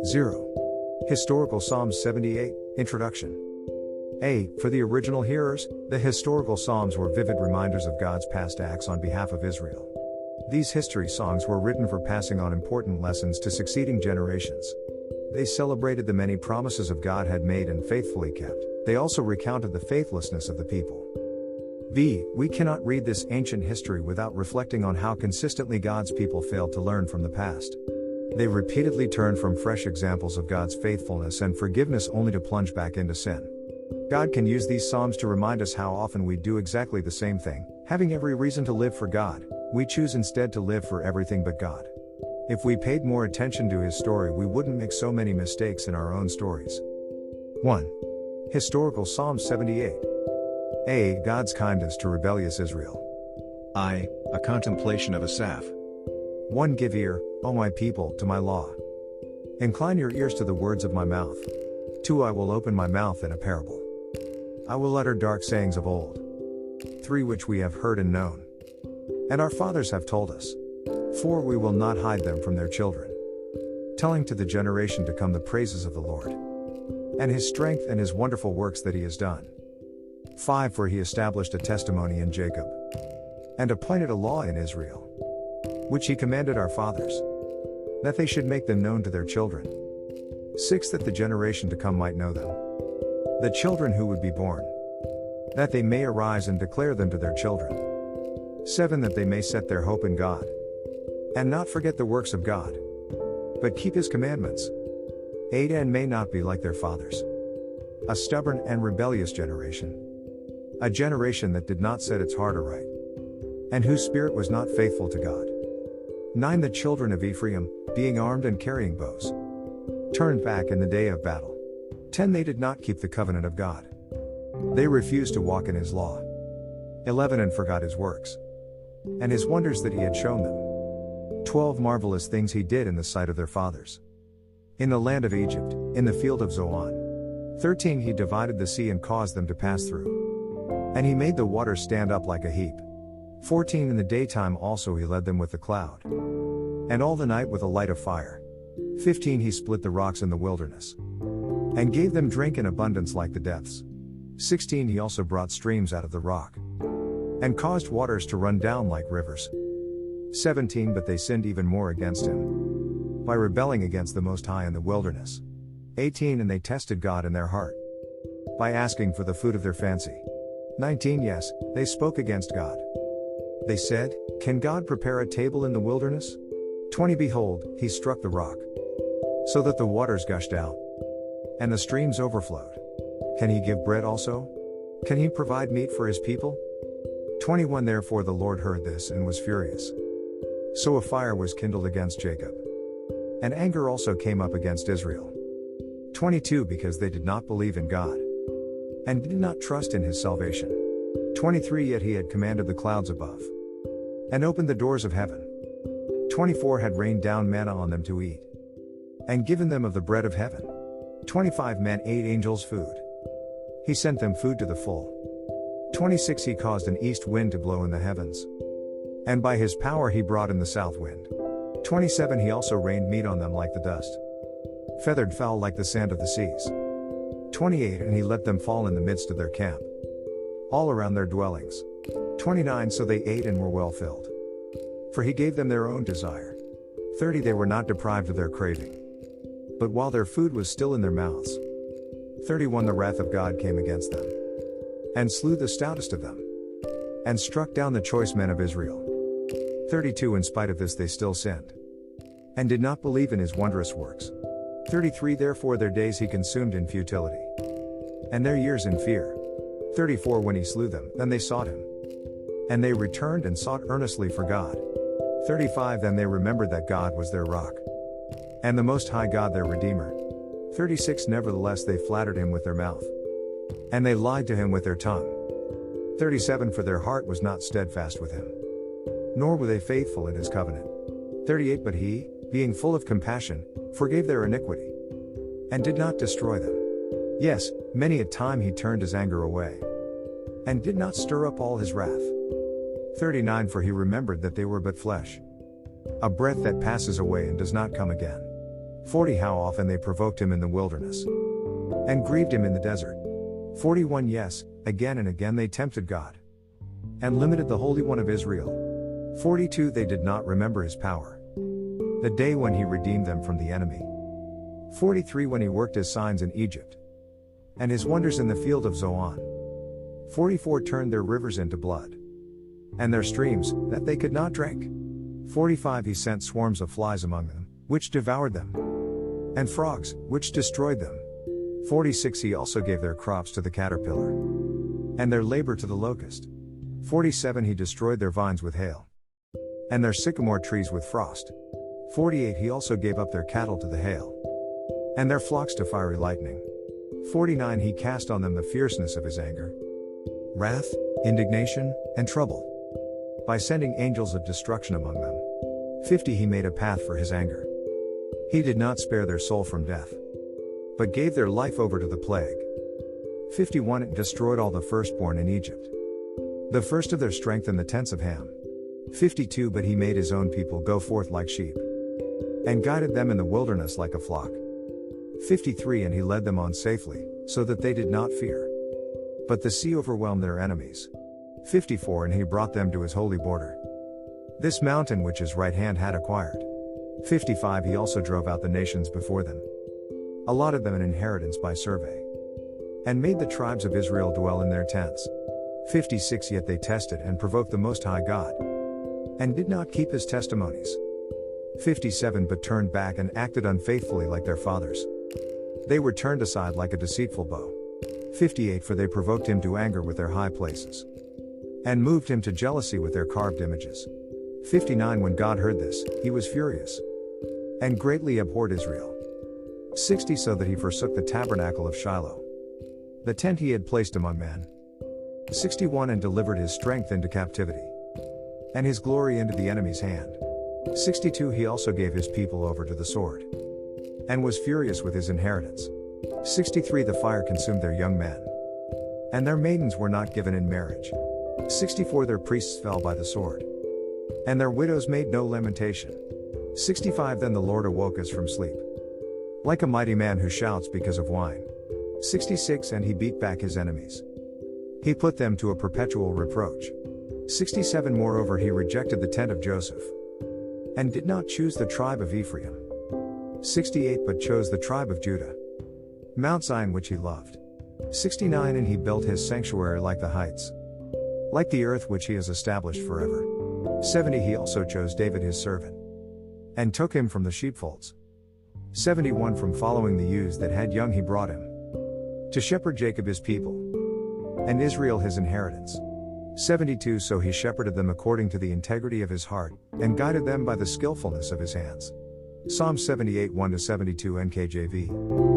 0. Historical Psalms 78, Introduction. A. For the original hearers, the historical psalms were vivid reminders of God's past acts on behalf of Israel. These history songs were written for passing on important lessons to succeeding generations. They celebrated the many promises of God had made and faithfully kept. They also recounted the faithlessness of the people. B. We cannot read this ancient history without reflecting on how consistently God's people failed to learn from the past. They repeatedly turned from fresh examples of God's faithfulness and forgiveness only to plunge back into sin. God can use these Psalms to remind us how often we do exactly the same thing. Having every reason to live for God, we choose instead to live for everything but God. If we paid more attention to His story, we wouldn't make so many mistakes in our own stories. 1. Historical Psalm 78. A. God's kindness to rebellious Israel. I. A contemplation of Asaph. 1. Give ear, O my people, to my law. Incline your ears to the words of my mouth. 2. I will open my mouth in a parable. I will utter dark sayings of old. 3. Which we have heard and known, and our fathers have told us. 4. We will not hide them from their children, telling to the generation to come the praises of the Lord, and His strength and His wonderful works that He has done. 5. For He established a testimony in Jacob, and appointed a law in Israel, which He commanded our fathers, that they should make them known to their children. 6. That the generation to come might know them, the children who would be born, that they may arise and declare them to their children. 7. That they may set their hope in God, and not forget the works of God, but keep His commandments. 8. And may not be like their fathers, a stubborn and rebellious generation, a generation that did not set its heart aright, and whose spirit was not faithful to God. 9. The children of Ephraim, being armed and carrying bows, turned back in the day of battle. 10. They did not keep the covenant of God. They refused to walk in His law. 11. And forgot His works, and His wonders that He had shown them. 12. Marvelous things He did in the sight of their fathers, in the land of Egypt, in the field of Zoan. 13. He divided the sea and caused them to pass through, and He made the waters stand up like a heap. 14. In the daytime also He led them with the cloud, and all the night with a light of fire. 15. He split the rocks in the wilderness, and gave them drink in abundance like the depths. 16. He also brought streams out of the rock, and caused waters to run down like rivers. 17. But they sinned even more against Him, by rebelling against the Most High in the wilderness. 18. And they tested God in their heart, by asking for the food of their fancy. 19. Yes, they spoke against God. They said, Can God prepare a table in the wilderness? 20. Behold, He struck the rock, so that the waters gushed out, and the streams overflowed. Can He give bread also? Can He provide meat for His people? 21. Therefore the Lord heard this and was furious. So a fire was kindled against Jacob, and anger also came up against Israel. 22. Because they did not believe in God, and did not trust in His salvation. 23. Yet He had commanded the clouds above, and opened the doors of heaven. 24. Had rained down manna on them to eat, and given them of the bread of heaven. 25. Man ate angels' food. He sent them food to the full. 26. He caused an east wind to blow in the heavens, and by His power He brought in the south wind. 27. He also rained meat on them like the dust, feathered fowl like the sand of the seas. 28. And He let them fall in the midst of their camp, all around their dwellings. 29. So they ate and were well filled, for He gave them their own desire. 30. They were not deprived of their craving, but while their food was still in their mouths. 31. The wrath of God came against them, and slew the stoutest of them, and struck down the choice men of Israel. 32. In spite of this they still sinned, and did not believe in His wondrous works. 33. Therefore their days He consumed in futility, and their years in fear. 34. When He slew them, then they sought Him, and they returned and sought earnestly for God. 35. Then they remembered that God was their rock, and the Most High God their Redeemer. 36. Nevertheless they flattered Him with their mouth, and they lied to Him with their tongue. 37. For their heart was not steadfast with Him, nor were they faithful in His covenant. 38. But He, being full of compassion, forgave their iniquity, and did not destroy them. Yes, many a time He turned His anger away, and did not stir up all His wrath. 39. For He remembered that they were but flesh, A breath that passes away and does not come again. 40 How often they provoked him in the wilderness, and grieved him in the desert. 41 Yes, again and again they tempted God, and limited the Holy One of Israel. 42 They did not remember his power, the day when he redeemed them from the enemy. 43 When he worked his signs in Egypt, and his wonders in the field of Zoan. 44 Turned their rivers into blood, and their streams, that they could not drink. 45 He sent swarms of flies among them, which devoured them, and frogs, which destroyed them. 46 He also gave their crops to the caterpillar, and their labor to the locust. 47 He destroyed their vines with hail, and their sycamore trees with frost. 48 He also gave up their cattle to the hail, and their flocks to fiery lightning. 49 He cast on them the fierceness of his anger, wrath, indignation, and trouble, by sending angels of destruction among them. 50 He made a path for his anger. He did not spare their soul from death, but gave their life over to the plague. 51 It destroyed all the firstborn in Egypt, the first of their strength in the tents of Ham. 52 But he made his own people go forth like sheep, and guided them in the wilderness like a flock. 53 And he led them on safely, so that they did not fear, but the sea overwhelmed their enemies. 54 And he brought them to his holy border, this mountain which his right hand had acquired. 55 He also drove out the nations before them, allotted them an inheritance by survey, and made the tribes of Israel dwell in their tents. 56 Yet they tested and provoked the Most High God, and did not keep his testimonies. 57 But turned back and acted unfaithfully like their fathers. They were turned aside like a deceitful bow. 58 For they provoked him to anger with their high places, and moved him to jealousy with their carved images. 59 When God heard this, he was furious, and greatly abhorred Israel. 60 So that he forsook the tabernacle of Shiloh, the tent he had placed among men. 61 And delivered his strength into captivity, and his glory into the enemy's hand. 62 He also gave his people over to the sword, and was furious with his inheritance. 63 The fire consumed their young men, and their maidens were not given in marriage. 64 Their priests fell by the sword, and their widows made no lamentation. 65 Then the Lord awoke us from sleep, like a mighty man who shouts because of wine. 66 And he beat back his enemies, he put them to a perpetual reproach. 67 Moreover he rejected the tent of Joseph, and did not choose the tribe of Ephraim. 68 But chose the tribe of Judah, Mount Zion which he loved. 69 And he built his sanctuary like the heights, like the earth which he has established forever. 70 He also chose David his servant, and took him from the sheepfolds. 71 From following the ewes that had young he brought him, to shepherd Jacob his people, and Israel his inheritance. 72 So he shepherded them according to the integrity of his heart, and guided them by the skillfulness of his hands. Psalm 78 1-72 NKJV.